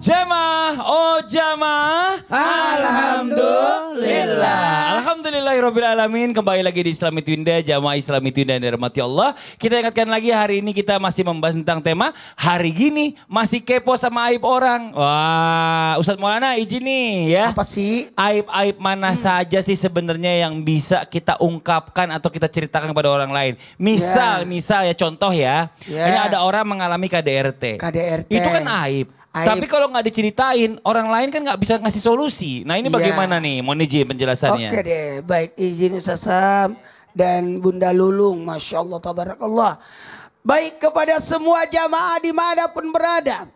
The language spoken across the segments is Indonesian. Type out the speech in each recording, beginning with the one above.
Jamaah, oh jamaah. Alhamdulillah. Alhamdulillahirrabbilalamin. Kembali lagi di Islami Twinda, jamaah Islami Twinda yang dirahmati Allah. Kita ingatkan lagi hari ini kita masih membahas tentang tema hari gini masih kepo sama aib orang. Wah, Ustadz Maulana izin nih ya. Apa sih? Aib-aib mana saja sih sebenarnya yang bisa kita ungkapkan atau kita ceritakan kepada orang lain. Misal ya contoh ya. Ini ada orang mengalami KDRT. KDRT. Itu kan aib. Tapi kalau nggak diceritain, orang lain kan nggak bisa ngasih solusi. Nah ini bagaimana nih? Mohon izin penjelasannya. Oke deh, baik izin Ustaz Sam dan Bunda Lulung. Masya Allah, tabarakallah. Baik kepada semua jamaah dimanapun berada.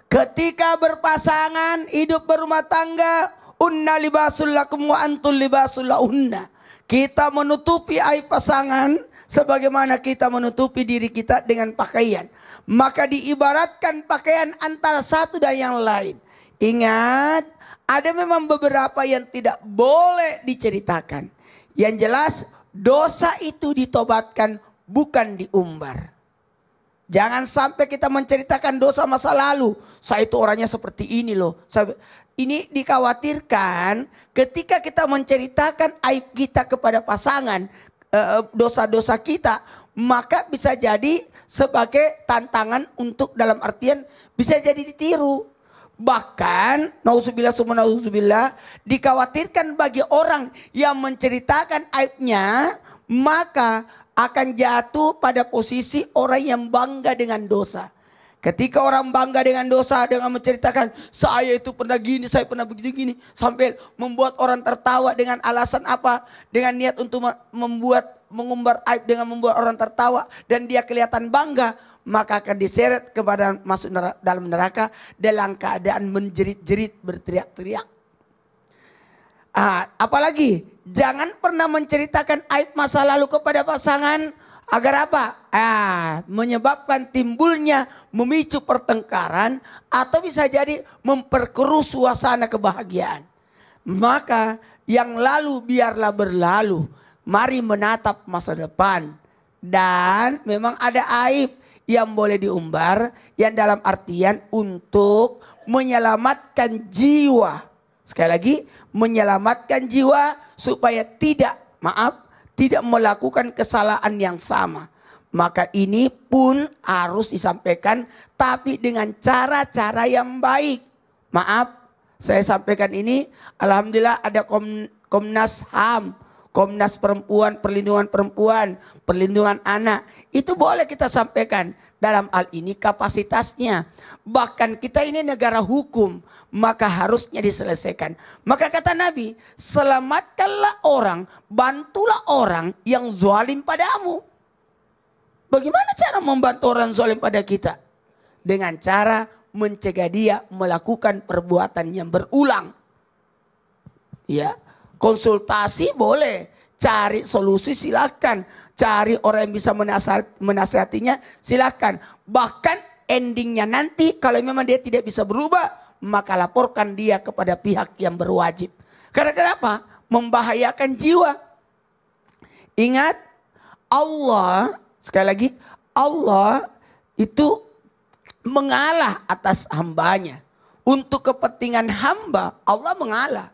Ketika berpasangan, hidup berumah tangga. Unna libasul lakum wa antul libasul lahunna. Kita menutupi aib pasangan sebagaimana kita menutupi diri kita dengan pakaian. Maka diibaratkan pakaian antara satu dan yang lain. Ingat, ada memang beberapa yang tidak boleh diceritakan. Yang jelas dosa itu ditobatkan bukan diumbar. Jangan sampai kita menceritakan dosa masa lalu. Saya itu orangnya seperti ini loh. Ini dikhawatirkan ketika kita menceritakan aib kita kepada pasangan, dosa-dosa kita, maka bisa jadi sebagai tantangan untuk dalam artian bisa jadi ditiru. Bahkan nauzubillah dikhawatirkan bagi orang yang menceritakan aibnya maka akan jatuh pada posisi orang yang bangga dengan dosa. Ketika orang bangga dengan dosa dengan menceritakan saya itu pernah gini, saya pernah begitu gini. Sampai membuat orang tertawa dengan alasan apa? Dengan niat untuk mengumbar aib dengan membuat orang tertawa. Dan dia kelihatan bangga. Maka akan diseret kepada masuk dalam neraka dalam keadaan menjerit-jerit berteriak-teriak. Apalagi jangan pernah menceritakan aib masa lalu kepada pasangan. Agar apa? Menyebabkan timbulnya memicu pertengkaran atau bisa jadi memperkeruh suasana kebahagiaan. Maka yang lalu biarlah berlalu. Mari menatap masa depan. Dan memang ada aib yang boleh diumbar yang dalam artian untuk menyelamatkan jiwa. Sekali lagi, menyelamatkan jiwa supaya tidak melakukan kesalahan yang sama. Maka ini pun harus disampaikan tapi dengan cara-cara yang baik. Maaf, saya sampaikan ini alhamdulillah ada Komnas HAM, Komnas Perempuan, Perlindungan Anak. Itu boleh kita sampaikan dalam hal ini kapasitasnya. Bahkan kita ini negara hukum, maka harusnya diselesaikan. Maka kata Nabi, selamatkanlah orang, bantulah orang yang zalim padamu. Bagaimana cara membantu orang zalim pada kita? Dengan cara mencegah dia melakukan perbuatan yang berulang. Ya, konsultasi boleh, cari solusi silakan, cari orang yang bisa menasihatinya silakan. Bahkan endingnya nanti kalau memang dia tidak bisa berubah, maka laporkan dia kepada pihak yang berwajib. Karena kenapa? Membahayakan jiwa. Ingat, Allah, sekali lagi, Allah itu mengalah atas hambanya. Untuk kepentingan hamba, Allah mengalah.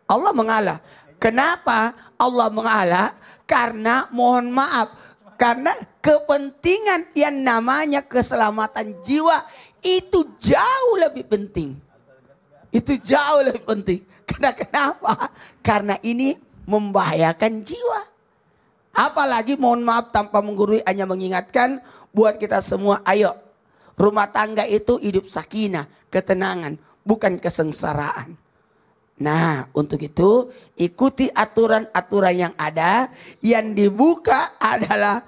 Allah mengalah. Kenapa Allah mengalah? Karena mohon maaf, karena kepentingan yang namanya keselamatan jiwa itu jauh lebih penting. Itu jauh lebih penting. Kenapa? Karena ini membahayakan jiwa. Apalagi mohon maaf tanpa menggurui hanya mengingatkan buat kita semua, ayo rumah tangga itu hidup sakinah, ketenangan, bukan kesengsaraan. Nah, untuk itu ikuti aturan-aturan yang ada. Yang dibuka adalah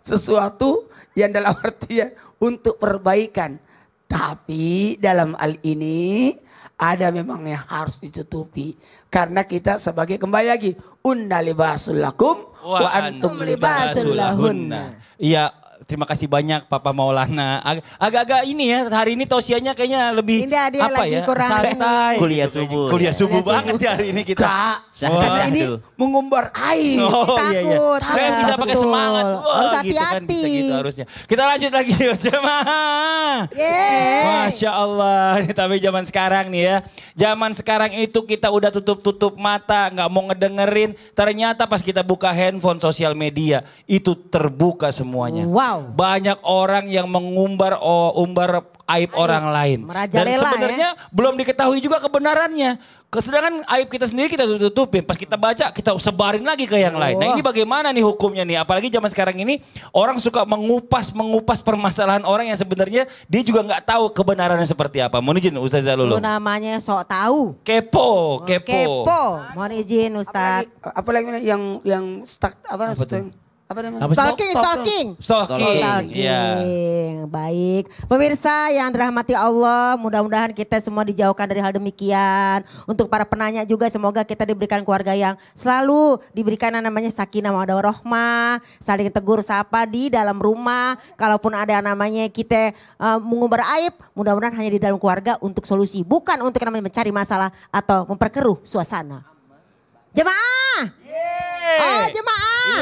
sesuatu yang dalam artian untuk perbaikan. Tapi dalam hal ini ada memang yang harus ditutupi. Karena kita sebagai, kembali lagi, unna libasul lakum wa antum libasul lahunna. Iya, terima kasih banyak Papa Maulana. Agak-agak ini ya, hari ini tausiahnya kayaknya lebih Indah, dia apa lagi ya? kurang Santai. Kuliah subuh. Kuliah subuh banget ya hari ini kita. Kak, Wah. karena ini mengumbar air. Oh iya iya. Takut. Saya bisa pakai Betul. semangat. Wah, Harus gitu kan, hati-hati. bisa gitu harusnya. Kita lanjut lagi jemaah. Yeay. Masya Allah. Tapi zaman sekarang nih ya. Zaman sekarang itu kita udah tutup-tutup mata. Nggak mau ngedengerin. Ternyata pas kita buka handphone sosial media. Itu terbuka semuanya. Wow. Banyak orang yang mengumbar umbar aib orang lain. Dan merajalela sebenarnya belum diketahui juga kebenarannya. Sedangkan aib kita sendiri kita tutupin. Pas kita baca kita sebarin lagi ke yang lain. Nah ini bagaimana nih hukumnya nih. Apalagi zaman sekarang ini orang suka mengupas permasalahan orang yang sebenarnya dia juga nggak tahu kebenarannya seperti apa. Mohon izin Ustazah Itu Lulu. namanya sok tahu. Kepo. Mohon izin Ustaz. Apalagi yang stuck apa namanya? Apa sih? Stalking. Stalking. Iya. Baik. Pemirsa yang dirahmati Allah, mudah-mudahan kita semua dijauhkan dari hal demikian. Untuk para penanya juga semoga kita diberikan keluarga yang selalu diberikan yang namanya sakinah mawaddah warahmah, saling tegur sapa di dalam rumah. Kalaupun ada yang namanya kita mengumbar aib, mudah-mudahan hanya di dalam keluarga untuk solusi, bukan untuk yang namanya mencari masalah atau memperkeruh suasana. Jemaah. Oh jemaah.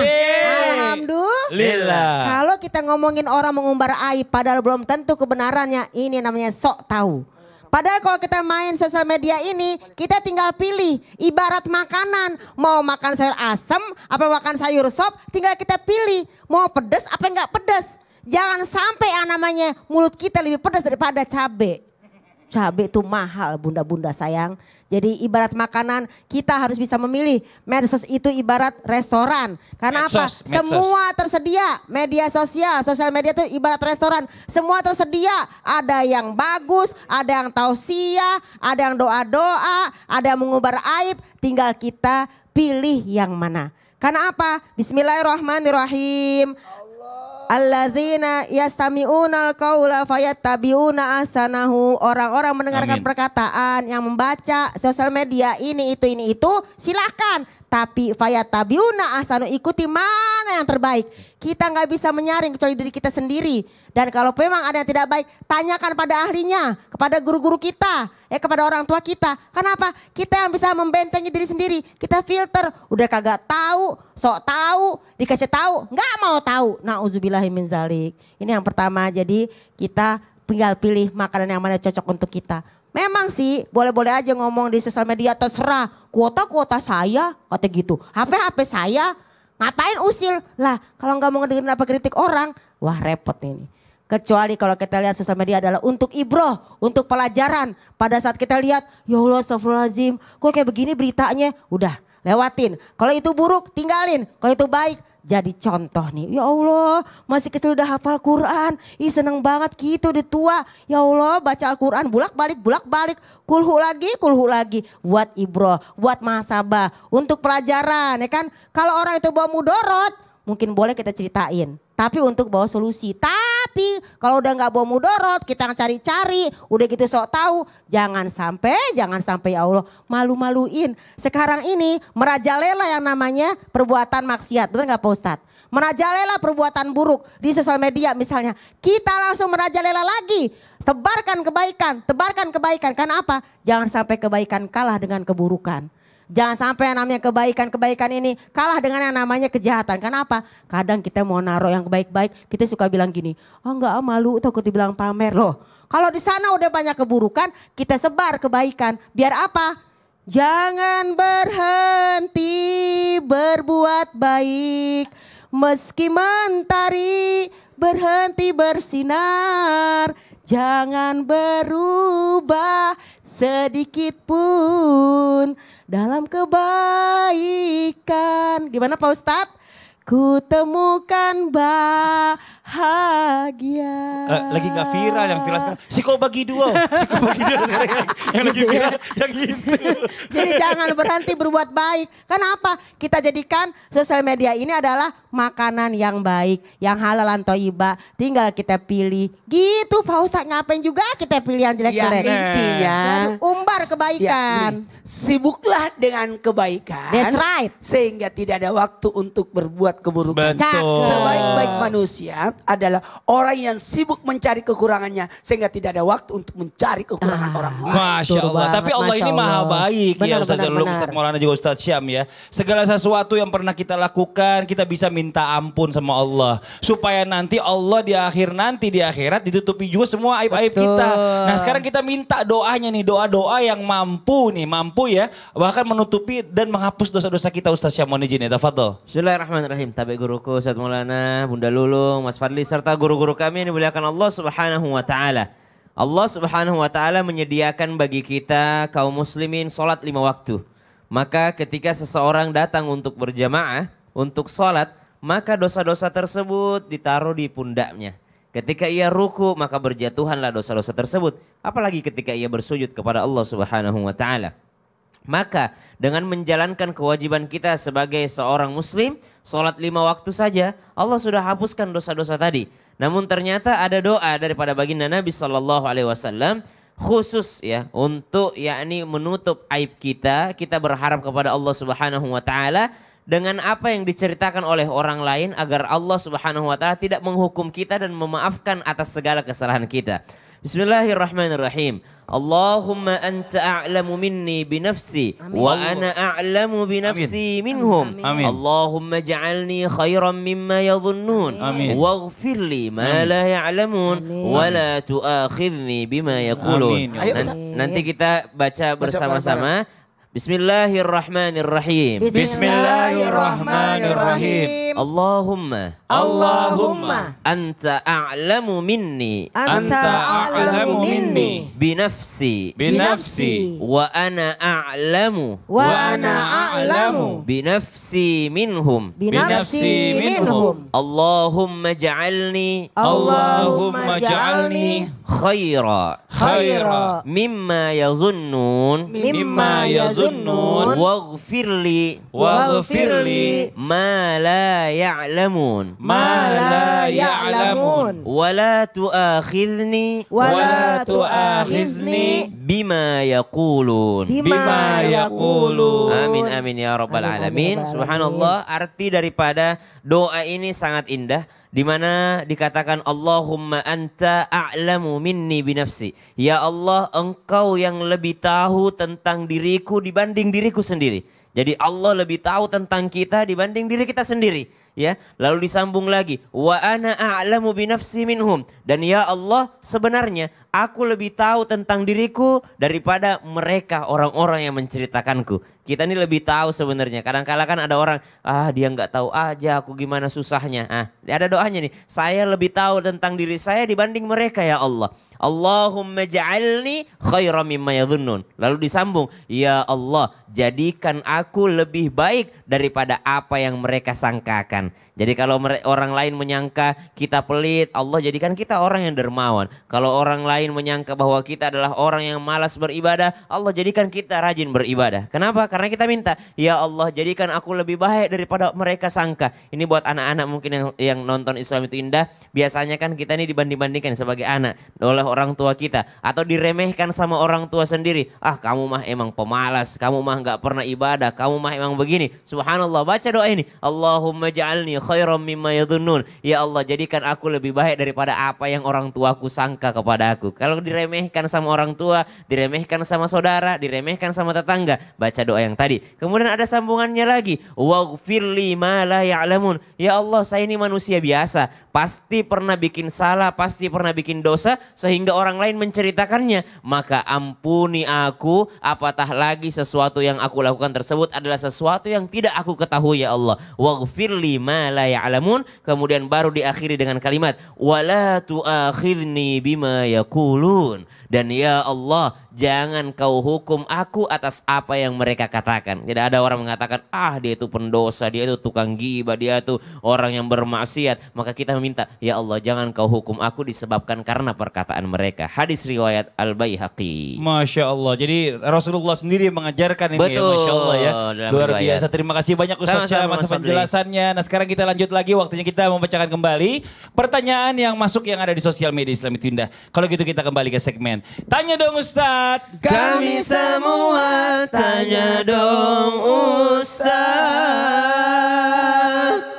Alhamdulillah. Kalau kita ngomongin orang mengumbar aib padahal belum tentu kebenarannya, ini namanya sok tahu. Padahal kalau kita main sosial media ini, kita tinggal pilih. Ibarat makanan, mau makan sayur asem, apa makan sayur sop, tinggal kita pilih. Mau pedas apa enggak pedas. Jangan sampai yang namanya mulut kita lebih pedas daripada cabai. Cabai itu mahal bunda-bunda sayang. Jadi ibarat makanan kita harus bisa memilih. Medsos itu ibarat restoran. Karena Medsos. Semua tersedia. Media sosial media itu ibarat restoran. Semua tersedia. Ada yang bagus, ada yang tausiah, ada yang doa-doa, ada yang mengubar aib. Tinggal kita pilih yang mana. Karena apa? Bismillahirrahmanirrahim. Alladzina yastami'unal qaula fayattabi'una ahsanahu. Orang-orang mendengarkan perkataan yang membaca sosial media ini itu silakan. Tapi fayattabi'una ahsanahu, ikuti mana yang terbaik. Kita nggak bisa menyaring kecuali diri kita sendiri. Dan kalau memang ada yang tidak baik, tanyakan pada ahlinya, kepada guru-guru kita, kepada orang tua kita. Kenapa? Kita yang bisa membentengi diri sendiri. Kita filter, udah kagak tahu, sok tahu, dikasih tahu, nggak mau tahu. Nauzubillahi min zalik. Ini yang pertama, jadi kita tinggal pilih makanan yang mana cocok untuk kita. Memang sih boleh-boleh aja ngomong di sosial media, terserah. Kuota saya, kata gitu. HP saya, ngapain usil? Lah kalau nggak mau ngedengerin apa kritik orang, wah repot ini. Kecuali kalau kita lihat sosial media adalah untuk ibroh, untuk pelajaran. Pada saat kita lihat, ya Allah astagfirullahaladzim, kok kayak begini beritanya, udah lewatin. Kalau itu buruk tinggalin, kalau itu baik jadi contoh nih. Ya Allah masih kecil udah hafal Quran, ih seneng banget gitu udah tua. Ya Allah baca Al-Quran bulak balik, kulhu lagi. Buat ibroh, buat mahasabah, untuk pelajaran ya kan. Kalau orang itu bawa mudorot, mungkin boleh kita ceritain. Tapi untuk bawa solusi. Tapi kalau udah nggak bawa mudorot, kita cari-cari, udah gitu sok tahu, jangan sampai ya Allah malu-maluin. Sekarang ini merajalela yang namanya perbuatan maksiat, benar nggak Pak Ustadz? Merajalela perbuatan buruk di sosial media misalnya, kita langsung merajalela lagi. Tebarkan kebaikan. Karena apa? Jangan sampai kebaikan kalah dengan keburukan. Jangan sampai yang namanya kebaikan ini kalah dengan yang namanya kejahatan. Kenapa? Kadang kita mau naruh yang baik-baik, kita suka bilang gini, enggak malu takut dibilang pamer loh. Kalau di sana udah banyak keburukan, kita sebar kebaikan. Biar apa? Jangan berhenti berbuat baik, meski mentari berhenti bersinar. Jangan berubah sedikit pun dalam kebaikan. Gimana Pak Ustadz? Ku temukan bahagia. Lagi gak viral, yang viral sekarang Psikobagi Duo sekarang yang lagi viral yang gitu. Jadi jangan berhenti berbuat baik. Kenapa? Kita jadikan sosial media ini adalah makanan yang baik, yang halal dan thayyibah. Tinggal kita pilih. Gitu Pak Ustadz, ngapain juga kita pilih yang jelek-jelek. Yang intinya umbar kebaikan. Sibuklah dengan kebaikan. That's right. Sehingga tidak ada waktu untuk berbuat keburukan. Betul. Sebaik-baik manusia lihat adalah orang yang sibuk mencari kekurangannya sehingga tidak ada waktu untuk mencari kekurangan orang lain. Masya Betul Allah. banget, Tapi Allah Masya ini maha Allah. baik ya Benar, Ustaz benar, Zalul, benar. Ustaz Maulana juga Ustaz Syam ya. Segala sesuatu yang pernah kita lakukan kita bisa minta ampun sama Allah. Supaya nanti Allah di akhirat ditutupi juga semua aib-aib Betul. kita. Nah sekarang kita minta doanya nih, doa-doa yang mampu ya. Bahkan menutupi dan menghapus dosa-dosa kita Ustaz Syam. Mohon izin ya, tafadhol. Bismillahirrahmanirrahim. Tabi guruku Ustaz Maulana, Bunda Lulung, Mas Fadli serta guru-guru kami yang dimuliakan Allah Subhanahu wa taala. Allah Subhanahu wa taala menyediakan bagi kita kaum muslimin salat 5 waktu. Maka ketika seseorang datang untuk berjamaah, untuk salat, maka dosa-dosa tersebut ditaruh di pundaknya. Ketika ia ruku, maka berjatuhanlah dosa-dosa tersebut. Apalagi ketika ia bersujud kepada Allah Subhanahu wa taala. Maka dengan menjalankan kewajiban kita sebagai seorang muslim, sholat 5 waktu saja, Allah sudah hapuskan dosa-dosa tadi. Namun ternyata ada doa daripada baginda Nabi SAW khusus ya untuk yakni menutup aib kita. Kita berharap kepada Allah Subhanahu wa taala dengan apa yang diceritakan oleh orang lain agar Allah Subhanahu wa taala tidak menghukum kita dan memaafkan atas segala kesalahan kita. Bismillahirrahmanirrahim. Allahumma anta a'lamu minni binafsi wa ana a'lamu binafsi minhum. Amin. Allahumma ja'alni khairan mimma yadhunnun. Amin. Waghfir li ma la ya'lamun wa la tu'akhidhni bima yaqulun. Amin. Ayo, Nanti kita baca bersama-sama. Bismillahirrahmanirrahim. Bismillahirrahmanirrahim. Allahumma anta a'lamu minni Anta a'lamu minni binafsi Binafsi. wa ana a'lamu wa ana a'lamu binafsi minhum. binafsi minhum. Allahumma ja'alni Allahumma ja'alni khaira khaira mimma yazunnun mimma yazunnun waghfirli Waghfirli ma la ya'lamun ma la ya'lamun wa la tu'akhidhni wa la tu'akhizni bima yaqulun. bima yaqulun. Amin amin ya rabbal Amin, alamin. amin, ya rabbal Subhanallah, arti daripada doa ini sangat indah di mana dikatakan Allahumma anta a'lamu minni binafsi. Ya Allah, engkau yang lebih tahu tentang diriku dibanding diriku sendiri. Jadi Allah lebih tahu tentang kita dibanding diri kita sendiri. Ya, lalu disambung lagi wa ana a'lamu binafsi minhum, dan ya Allah sebenarnya aku lebih tahu tentang diriku daripada mereka orang-orang yang menceritakanku. Kita ini lebih tahu sebenarnya. Kadang-kala kan ada orang, dia nggak tahu aja aku gimana susahnya. Ada doanya nih, saya lebih tahu tentang diri saya dibanding mereka ya Allah. Allahumma ja'alni khairan mimma yadhunnun. Lalu disambung, ya Allah jadikan aku lebih baik daripada apa yang mereka sangkakan. Jadi kalau orang lain menyangka kita pelit, Allah jadikan kita orang yang dermawan. Kalau orang lain menyangka bahwa kita adalah orang yang malas beribadah, Allah jadikan kita rajin beribadah. Kenapa? Karena kita minta, ya Allah jadikan aku lebih baik daripada mereka sangka. Ini buat anak-anak mungkin yang nonton Islam itu Indah. Biasanya kan kita ini dibanding-bandingkan sebagai anak oleh orang tua kita. Atau diremehkan sama orang tua sendiri. Kamu mah emang pemalas, kamu mah gak pernah ibadah, kamu mah emang begini. Subhanallah, baca doa ini. Allahumma ja'alni khairan mimma yadhunnun. Ya Allah jadikan aku lebih baik daripada apa yang orang tuaku sangka kepada aku. Kalau diremehkan sama orang tua, diremehkan sama saudara, diremehkan sama tetangga, baca doa yang tadi. Kemudian ada sambungannya lagi. Waghfirli ma la ya'lamun. Ya Allah, saya ini manusia biasa, pasti pernah bikin salah, pasti pernah bikin dosa sehingga orang lain menceritakannya. Maka ampuni aku, apatah lagi sesuatu yang aku lakukan tersebut adalah sesuatu yang tidak aku ketahui ya Allah. Waghfirli ma la ya'lamun. Kemudian baru diakhiri dengan kalimat wala tu'akhidni bima yaqulun. Dan ya Allah, jangan kau hukum aku atas apa yang mereka katakan. Jadi ada orang mengatakan, dia itu pendosa, dia itu tukang ghibah, dia itu orang yang bermaksiat. Maka kita meminta, ya Allah jangan kau hukum aku disebabkan karena perkataan mereka. Hadis riwayat Al-Baihaqi. Masya Allah. Jadi Rasulullah sendiri mengajarkan ini. Betul. Ya, Masya Allah ya. Dalam Luar riwayat. biasa. Terima kasih banyak Ustaz Syam atas penjelasannya. Nah sekarang kita lanjut lagi. Waktunya kita membacakan kembali pertanyaan yang masuk yang ada di sosial media Islam itu Indah. Kalau gitu kita kembali ke segmen Tanya Dong Ustadz. Kami semua tanya dong Ustaz.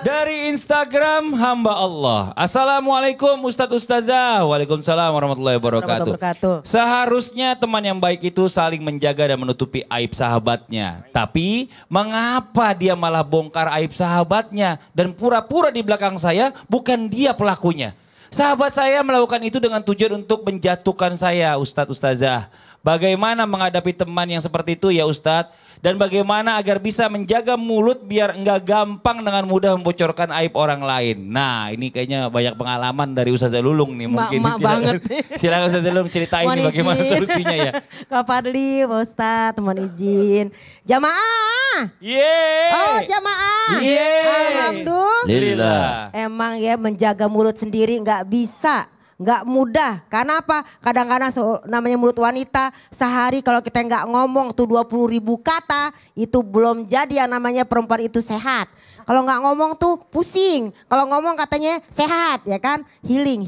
Dari Instagram Instagram hamba Allah. Assalamualaikum Ustadz Ustazah. Waalaikumsalam warahmatullahi wabarakatuh. Seharusnya teman yang baik itu saling menjaga dan menutupi aib sahabatnya. Tapi mengapa dia malah bongkar aib sahabatnya dan pura-pura di belakang saya bukan dia pelakunya. Sahabat saya melakukan itu dengan tujuan untuk menjatuhkan saya, Ustadz Ustazah. Bagaimana menghadapi teman yang seperti itu ya Ustadz? Dan bagaimana agar bisa menjaga mulut biar enggak gampang dengan mudah membocorkan aib orang lain. Nah ini kayaknya banyak pengalaman dari Ustazah Lulung nih mungkin. Mak banget. Silakan Ustazah Lulung ceritain nih bagaimana solusinya ya. Kak Fadli, Pak Ustadz, mohon izin. Jamaah. Yeay. Oh jamaah. Yeay. Alhamdulillah. Emang ya menjaga mulut sendiri nggak bisa. Nggak mudah, karena apa? Kadang-kadang namanya mulut wanita sehari kalau kita nggak ngomong tuh 20.000 kata itu belum jadi yang namanya perempuan itu sehat. Kalau nggak ngomong tuh pusing, kalau ngomong katanya sehat ya kan, healing.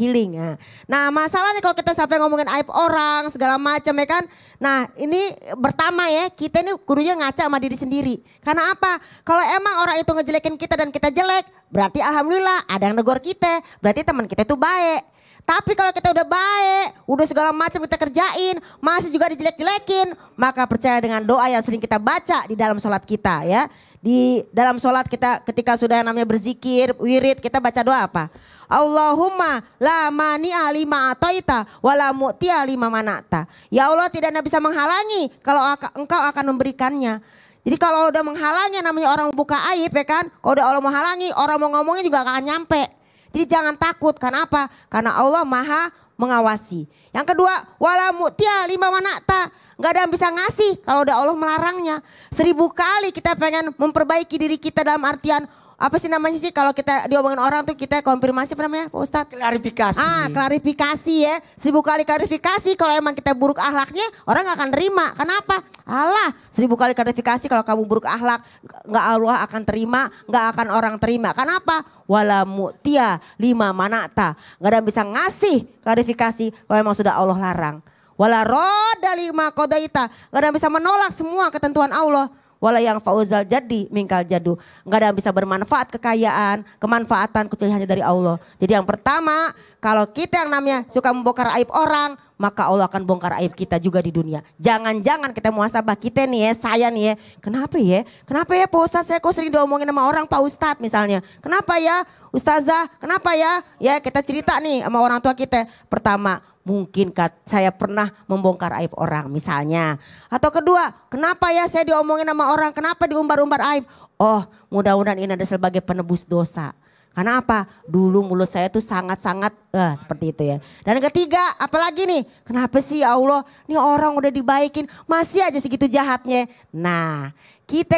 Nah masalahnya kalau kita sampai ngomongin aib orang segala macam ya kan. Nah ini pertama ya kita ini kudunya ngaca sama diri sendiri. Karena apa? Kalau emang orang itu ngejelekin kita dan kita jelek, berarti alhamdulillah ada yang negor kita, berarti teman kita itu baik. Tapi kalau kita udah baik, udah segala macam kita kerjain, masih juga dijelek-jelekin, maka percaya dengan doa yang sering kita baca di dalam sholat kita ya. Di dalam sholat kita ketika sudah namanya berzikir, wirid, kita baca doa apa? Allahumma la mani'a lima ataita wa la mu'ti'a lima mana'ta. Ya Allah tidak ada bisa menghalangi kalau engkau akan memberikannya. Jadi kalau udah menghalangi namanya orang buka aib ya kan. Kalau udah Allah menghalangi, orang mau ngomongnya juga gak akan nyampe. Jadi jangan takut, karena apa? Karena Allah maha mengawasi. Yang kedua, wala mu'tiya lima mana'ta. Gak ada yang bisa ngasih kalau udah Allah melarangnya. 1000 kali kita pengen memperbaiki diri kita dalam artian, apa sih namanya sih kalau kita diomongin orang tuh kita konfirmasi apa namanya Pak Ustadz? Klarifikasi. Klarifikasi ya. 1000 kali klarifikasi kalau emang kita buruk akhlaknya orang gak akan terima. Kenapa? Allah 1000 kali klarifikasi kalau kamu buruk akhlak gak Allah akan terima, gak akan orang terima. Kenapa? Wala mu'tiya lima mana'ta. Gak ada yang bisa ngasih klarifikasi kalau emang sudah Allah larang. Wala roda lima kodaita. Gak ada yang bisa menolak semua ketentuan Allah. Wala yang fauzal jadi mingkal jadu. Gak ada yang bisa bermanfaat kekayaan, kemanfaatan kecuali hanya dari Allah. Jadi yang pertama, kalau kita yang namanya suka membongkar aib orang, maka Allah akan bongkar aib kita juga di dunia. Jangan-jangan kita muhasabah kita nih ya, saya nih ya. Kenapa ya? Kenapa ya Pak Ustadz saya kok sering diomongin sama orang Pak Ustadz misalnya. Kenapa ya Ustazah? Kenapa ya? Ya kita cerita nih sama orang tua kita. Pertama, mungkin saya pernah membongkar aib orang misalnya. Atau kedua, kenapa ya saya diomongin sama orang, kenapa diumbar-umbar aib? Oh mudah-mudahan ini ada sebagai penebus dosa. Karena apa? Dulu mulut saya tuh sangat-sangat seperti itu ya. Dan ketiga, apalagi nih? Kenapa sih ya Allah? Ini orang udah dibaikin, masih aja segitu jahatnya. Nah,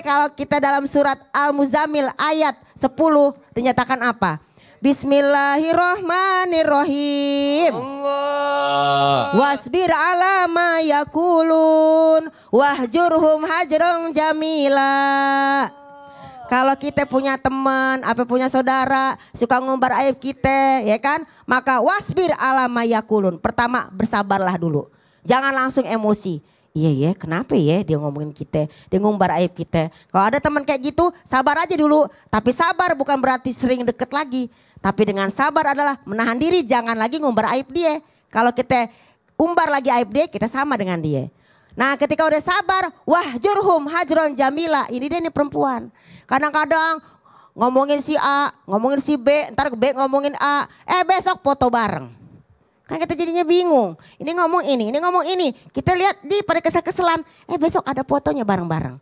kalau kita dalam surat Al-Muzammil ayat 10 dinyatakan apa? Bismillahirrohmanirrohim. Wasbir ala ma yakulun wahjurhum hajrong jamila. Kalau kita punya teman, apa punya saudara, suka ngumbar aib kita, ya kan? Maka wasbir ala ma yakulun. Pertama, bersabarlah dulu. Jangan langsung emosi. Iya ya, kenapa ya dia ngomongin kita, dia ngumbar aib kita. Kalau ada teman kayak gitu, sabar aja dulu. Tapi sabar bukan berarti sering deket lagi. Tapi dengan sabar adalah menahan diri, jangan lagi ngumbar aib dia. Kalau kita umbar lagi aib dia, kita sama dengan dia. Nah ketika udah sabar, wahjurhum hajron jamila. Ini dia nih perempuan. Kadang-kadang ngomongin si A, ngomongin si B, ntar B ngomongin A. Besok foto bareng. Kan kita jadinya bingung. Ini ngomong ini. Kita lihat di pada kesel-keselan. Besok ada fotonya bareng-bareng.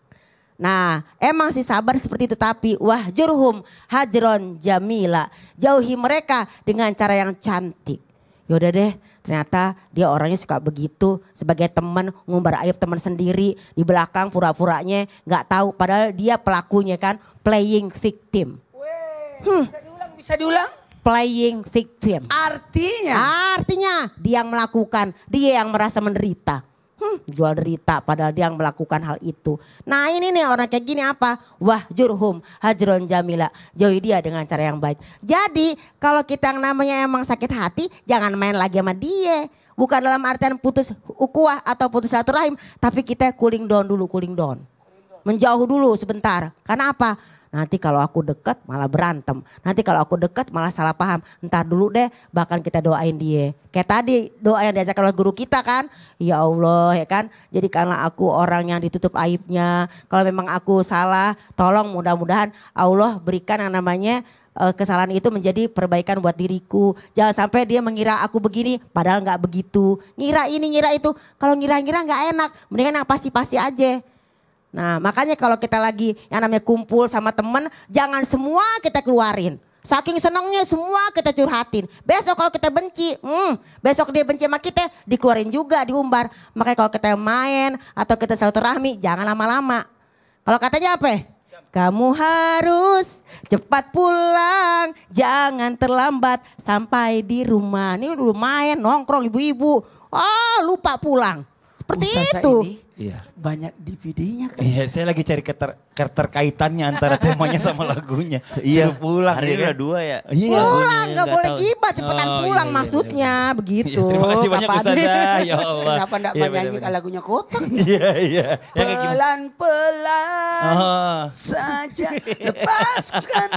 Nah emang sih sabar seperti itu, tapi wahjurhum hajron jamila. Jauhi mereka dengan cara yang cantik. Yaudah deh, ternyata dia orangnya suka begitu. Sebagai teman ngumbar aib teman sendiri. Di belakang pura-puranya gak tahu padahal dia pelakunya kan. Playing victim. Bisa diulang? Playing victim. Artinya dia yang melakukan, dia yang merasa menderita. Jual derita padahal dia yang melakukan hal itu. Nah ini nih orang kayak gini apa? Wahjurhum hajron jamila. Jauhi dia dengan cara yang baik. Jadi kalau kita yang namanya emang sakit hati, jangan main lagi sama dia. Bukan dalam artian putus ukhuwah atau putus silaturahim, tapi kita cooling down dulu, Menjauh dulu sebentar. Karena apa? Nanti kalau aku dekat malah berantem. Nanti kalau aku dekat malah salah paham. Ntar dulu deh bahkan kita doain dia. Kayak tadi doa yang diajarkan oleh guru kita kan. Ya Allah ya kan. Jadikanlah aku orang yang ditutup aibnya. Kalau memang aku salah tolong mudah-mudahan Allah berikan yang namanya kesalahan itu menjadi perbaikan buat diriku. Jangan sampai dia mengira aku begini padahal nggak begitu. Ngira ini ngira itu. Kalau ngira-ngira nggak enak. Mendingan yang pasti-pasti aja. Nah makanya kalau kita lagi yang namanya kumpul sama temen, jangan semua kita keluarin. Saking senangnya semua kita curhatin. Besok kalau kita benci, besok dia benci sama kita, dikeluarin juga, diumbar. Makanya kalau kita main atau kita silaturahmi, jangan lama-lama. Kalau katanya apa? Kamu harus cepat pulang, jangan terlambat sampai di rumah. Ini dulu main, nongkrong ibu-ibu, lupa pulang. Seperti Ustazah itu. ini banyak DVD-nya kan. Iya, saya lagi cari keterkaitannya antara temanya sama lagunya. Iya, Suruh pulang. hari ini ya kan? udah 2 ya. Iya. Pulang, gak nggak boleh tahu. gibah, cepetan Oh, pulang iya, maksudnya, begitu. Iya, terima kasih banyak Kapan? Ustazah. Ya Allah. Kenapa enggak Iya, menyanyikan benar-benar. lagunya kotak? Iya, iya. Yang kayak gimana? Pelan-pelan Oh. saja lepaskan.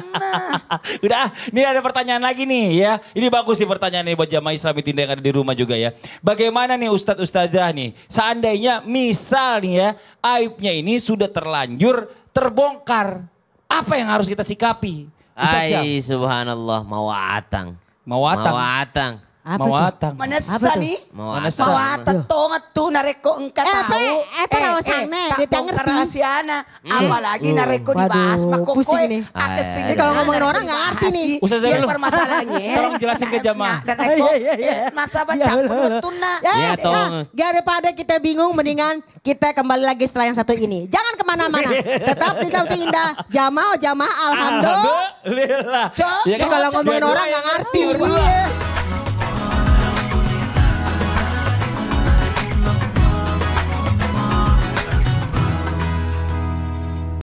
Udah, nih ada pertanyaan lagi nih ya. Ini bagus sih pertanyaan ini buat jamaah Islam Tinda yang ada di rumah juga ya. Bagaimana nih Ustadz Ustazah nih, seandainya misal nih ya, aibnya ini sudah terlanjur terbongkar. Apa yang harus kita sikapi? Ustadz Syam? Ai subhanallah mawatang. Mawatang. Mawatang. Apa Mawatang. Manasa Apa tuh? nih. Mawatang. Mawata tongat tuh nareko engka tahu. apa nawasannya? tak Kita bongkar ngerti. rahasiana. Apalagi nareko Waduh, dibahas makokoy. pusing nih. Akesini Kalau ngomongin orang nggak ngerti nih. Ustazah Yang dulu. permasalahannya. Tolong jelasin ke jamaah. Dan nareko Iya, iya, iya. masa baca Iya, pun bener. betuna. Ya, tolong. Daripada kita bingung mendingan kita kembali lagi setelah yang satu ini. Jangan kemana-mana. Tetap di Sauti Indah. Jamaah alhamdulillah. Alhamdulillah. Cok, Ya kan? Kalau ngomongin Dua-duanya orang nggak ngerti. berdua. Iya.